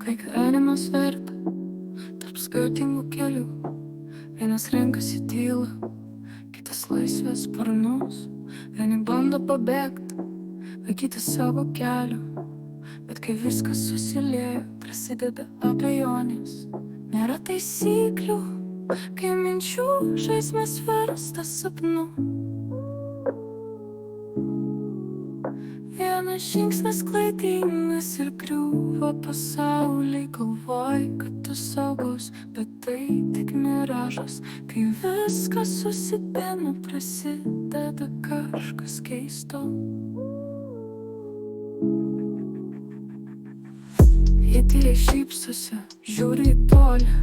Kai gyvenimas verda tarp skirtingų kelių, vienas renkasi tylą, kitas laisvės sparnus. Vieni bando pabėgti, laikyti savo kelio, bet kai viskas susilieja, prasideda abejonės. Nėra taisyklių, kai minčių žaismas virsta sapnu. Vienas žingsnis klaidingas ir griūva pasauliai. Galvoji, kad tu saugus, bet tai tik miražas. Kai viskas susipina, prasideda kažkas keisto. Jie tyliai šypsosi, žiūri į tolį.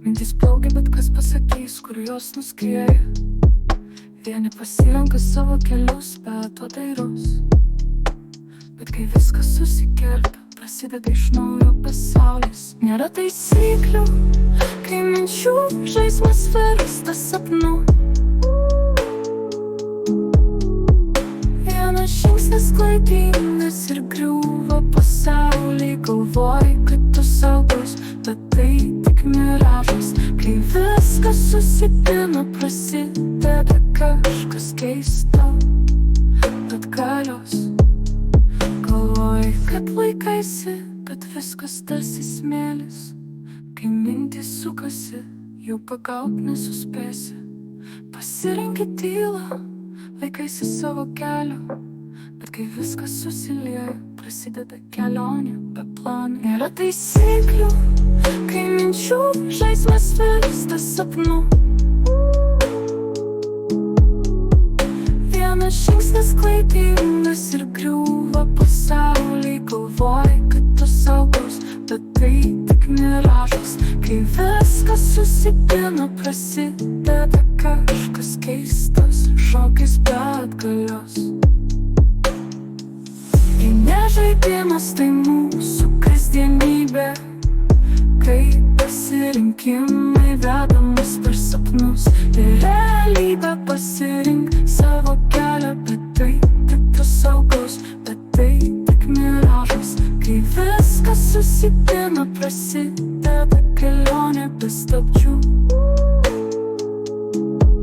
Mintys plaukia, bet kas pasakys, kur jos nuskrieja. Vieni pasirenka savo kelius, bet to dairus. Bet kai viskas susikerta, prasideda iš naujo pasaulis. Nėra taisyklių, kai minčių žaismas virsta sapnu. Vienas žingsnis klaidingas ir griūva pasauliai. Galvoji, kad tu saugus, bet tai tik miražas. Kai viskas susipina, prasideda kažkas keisto, bet galios. Galvoji, kad laikaisi, bet viskas tarsi smėlis. Kai mintys sukasi, jų pagaut nesuspėsi. Pasirenki tylą, laikaisi savo kelio, bet kai viskas susilieja, prasideda kelionė be plano. Nėra taisyklių, kai minčių žaismas virsta sapnu. Vienas žingsnis klaidingas ir griūva pasauliai. Galvoji, kad tu saugus, bet tai tik miražas. Kai viskas susipina, prasideda kažkas keistas, šokis bet galios. Jei ne žaidimas, tai mūsų kasdienybė, kai pasirinkimai veda mus per sapnus. Ir realybę pasirink savo kelią, bet tai tik tu saugus, bet tai tik miražas. Kai viskas susipina, prasideda kelionė be stabdžių.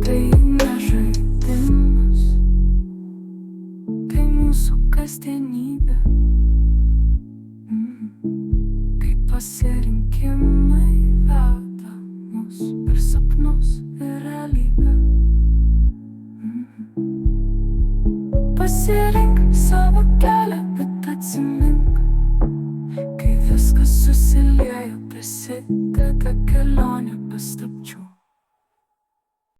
Tai ne žaidimas, tai mūsų kasdienybė, kai pasirinkimai veda mus per sapnus ir realybę. Pasirink savo kelią, bet atsimink, kai viskas susilieja, prasideda kelionė be stabdžių.